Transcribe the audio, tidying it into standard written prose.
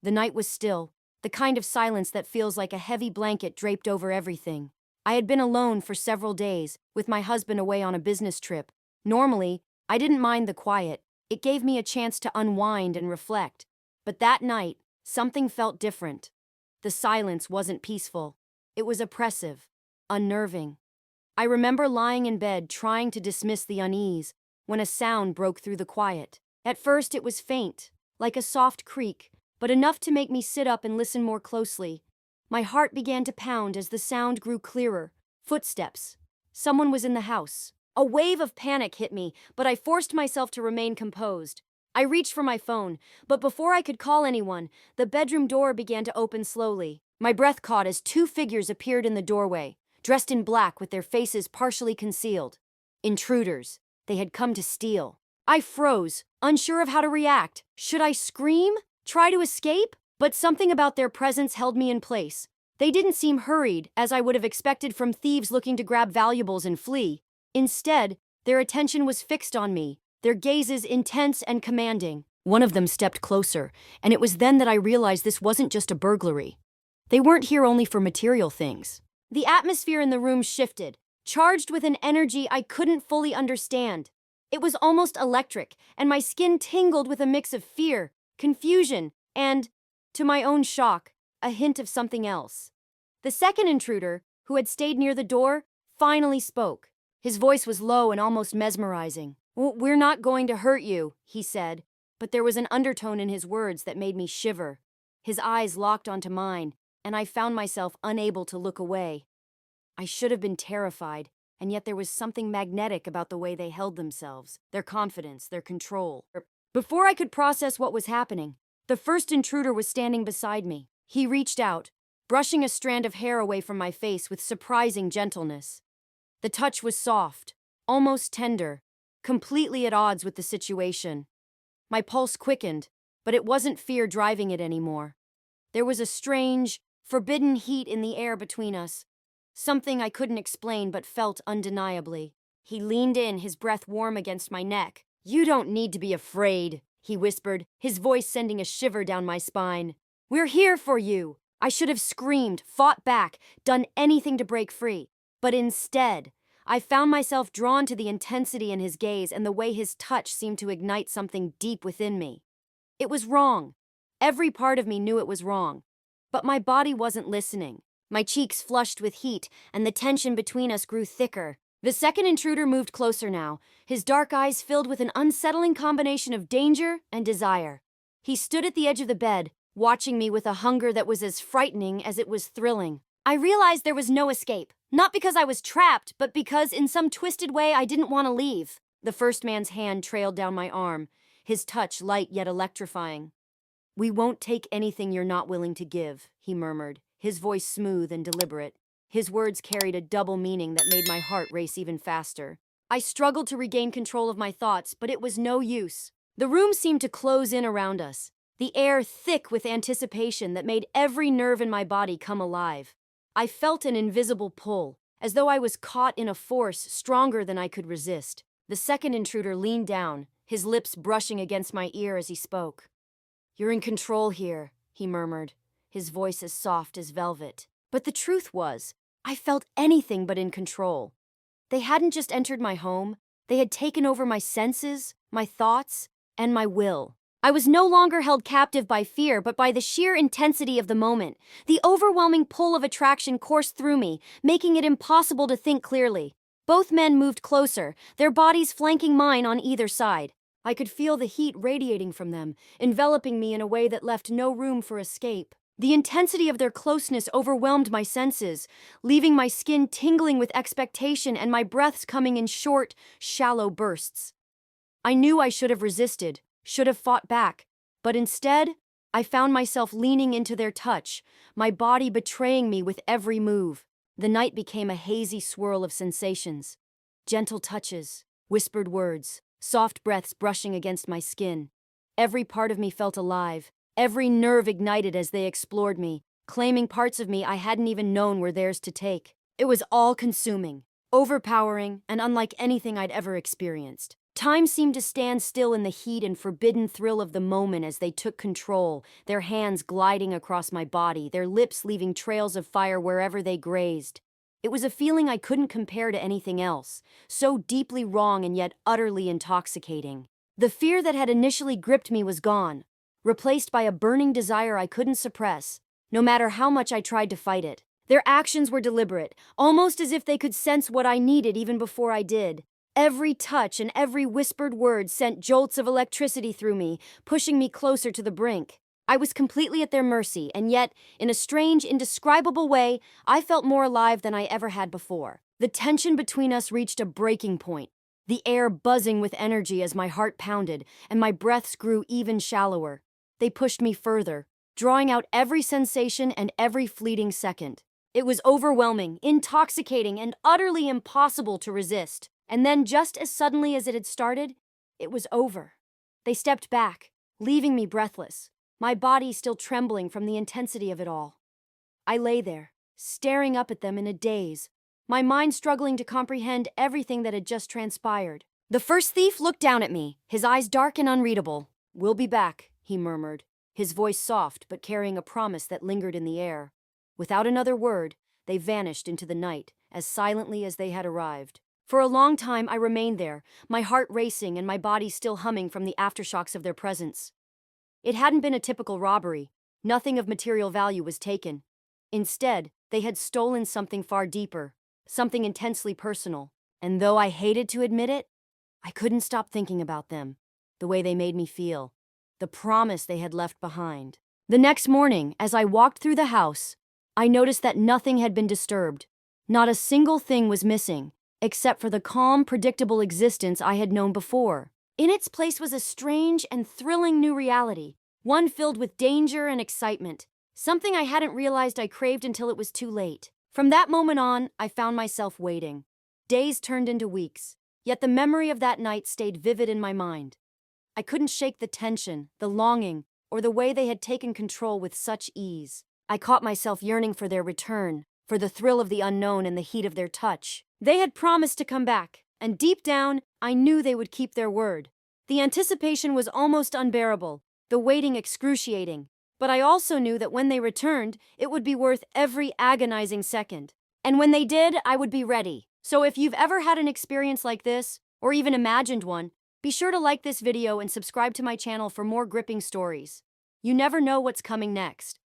The night was still, the kind of silence that feels like a heavy blanket draped over everything. I had been alone for several days, with my husband away on a business trip. Normally, I didn't mind the quiet. It gave me a chance to unwind and reflect. But that night, something felt different. The silence wasn't peaceful. It was oppressive, unnerving. I remember lying in bed trying to dismiss the unease when a sound broke through the quiet. At first it was faint, like a soft creak, but enough to make me sit up and listen more closely. My heart began to pound as the sound grew clearer. Footsteps. Someone was in the house. A wave of panic hit me, but I forced myself to remain composed. I reached for my phone, but before I could call anyone, the bedroom door began to open slowly. My breath caught as two figures appeared in the doorway, dressed in black with their faces partially concealed. Intruders. They had come to steal. I froze, unsure of how to react. Should I scream? Try to escape? But something about their presence held me in place. They didn't seem hurried, as I would have expected from thieves looking to grab valuables and flee. Instead, their attention was fixed on me, their gazes intense and commanding. One of them stepped closer, and it was then that I realized this wasn't just a burglary. They weren't here only for material things. The atmosphere in the room shifted, charged with an energy I couldn't fully understand. It was almost electric, and my skin tingled with a mix of fear, confusion, and, to my own shock, a hint of something else. The second intruder, who had stayed near the door, finally spoke. His voice was low and almost mesmerizing. "We're not going to hurt you," he said, but there was an undertone in his words that made me shiver. His eyes locked onto mine, and I found myself unable to look away. I should have been terrified, and yet there was something magnetic about the way they held themselves, their confidence, their control. Before I could process what was happening, the first intruder was standing beside me. He reached out, brushing a strand of hair away from my face with surprising gentleness. The touch was soft, almost tender, completely at odds with the situation. My pulse quickened, but it wasn't fear driving it anymore. There was a strange, forbidden heat in the air between us, something I couldn't explain but felt undeniably. He leaned in, his breath warm against my neck. "You don't need to be afraid," he whispered, his voice sending a shiver down my spine. "We're here for you." I should have screamed, fought back, done anything to break free. But instead, I found myself drawn to the intensity in his gaze and the way his touch seemed to ignite something deep within me. It was wrong. Every part of me knew it was wrong. But my body wasn't listening. My cheeks flushed with heat, and the tension between us grew thicker. The second intruder moved closer now, his dark eyes filled with an unsettling combination of danger and desire. He stood at the edge of the bed, watching me with a hunger that was as frightening as it was thrilling. I realized there was no escape, not because I was trapped, but because in some twisted way I didn't want to leave. The first man's hand trailed down my arm, his touch light yet electrifying. "We won't take anything you're not willing to give," he murmured, his voice smooth and deliberate. His words carried a double meaning that made my heart race even faster. I struggled to regain control of my thoughts, but it was no use. The room seemed to close in around us, the air thick with anticipation that made every nerve in my body come alive. I felt an invisible pull, as though I was caught in a force stronger than I could resist. The second intruder leaned down, his lips brushing against my ear as he spoke. "You're in control here," he murmured, his voice as soft as velvet. But the truth was, I felt anything but in control. They hadn't just entered my home, they had taken over my senses, my thoughts, and my will. I was no longer held captive by fear, but by the sheer intensity of the moment. The overwhelming pull of attraction coursed through me, making it impossible to think clearly. Both men moved closer, their bodies flanking mine on either side. I could feel the heat radiating from them, enveloping me in a way that left no room for escape. The intensity of their closeness overwhelmed my senses, leaving my skin tingling with expectation and my breaths coming in short, shallow bursts. I knew I should have resisted, should have fought back, but instead, I found myself leaning into their touch, my body betraying me with every move. The night became a hazy swirl of sensations. Gentle touches, whispered words, soft breaths brushing against my skin. Every part of me felt alive, every nerve ignited as they explored me, claiming parts of me I hadn't even known were theirs to take. It was all-consuming, overpowering, and unlike anything I'd ever experienced. Time seemed to stand still in the heat and forbidden thrill of the moment as they took control, their hands gliding across my body, their lips leaving trails of fire wherever they grazed. It was a feeling I couldn't compare to anything else, so deeply wrong and yet utterly intoxicating. The fear that had initially gripped me was gone, replaced by a burning desire I couldn't suppress, no matter how much I tried to fight it. Their actions were deliberate, almost as if they could sense what I needed even before I did. Every touch and every whispered word sent jolts of electricity through me, pushing me closer to the brink. I was completely at their mercy, and yet, in a strange, indescribable way, I felt more alive than I ever had before. The tension between us reached a breaking point, the air buzzing with energy as my heart pounded, and my breaths grew even shallower. They pushed me further, drawing out every sensation and every fleeting second. It was overwhelming, intoxicating, and utterly impossible to resist. And then, just as suddenly as it had started, it was over. They stepped back, leaving me breathless, my body still trembling from the intensity of it all. I lay there, staring up at them in a daze, my mind struggling to comprehend everything that had just transpired. The first thief looked down at me, his eyes dark and unreadable. "We'll be back," he murmured, his voice soft but carrying a promise that lingered in the air. Without another word, they vanished into the night, as silently as they had arrived. For a long time I remained there, my heart racing and my body still humming from the aftershocks of their presence. It hadn't been a typical robbery. Nothing of material value was taken. Instead, they had stolen something far deeper, something intensely personal. And though I hated to admit it, I couldn't stop thinking about them, the way they made me feel, the promise they had left behind. The next morning, as I walked through the house, I noticed that nothing had been disturbed. Not a single thing was missing, except for the calm, predictable existence I had known before. In its place was a strange and thrilling new reality, one filled with danger and excitement, something I hadn't realized I craved until it was too late. From that moment on, I found myself waiting. Days turned into weeks, yet the memory of that night stayed vivid in my mind. I couldn't shake the tension, the longing, or the way they had taken control with such ease. I caught myself yearning for their return, for the thrill of the unknown and the heat of their touch. They had promised to come back, and deep down, I knew they would keep their word. The anticipation was almost unbearable, the waiting excruciating, but I also knew that when they returned, it would be worth every agonizing second. And when they did, I would be ready. So if you've ever had an experience like this, or even imagined one, be sure to like this video and subscribe to my channel for more gripping stories. You never know what's coming next.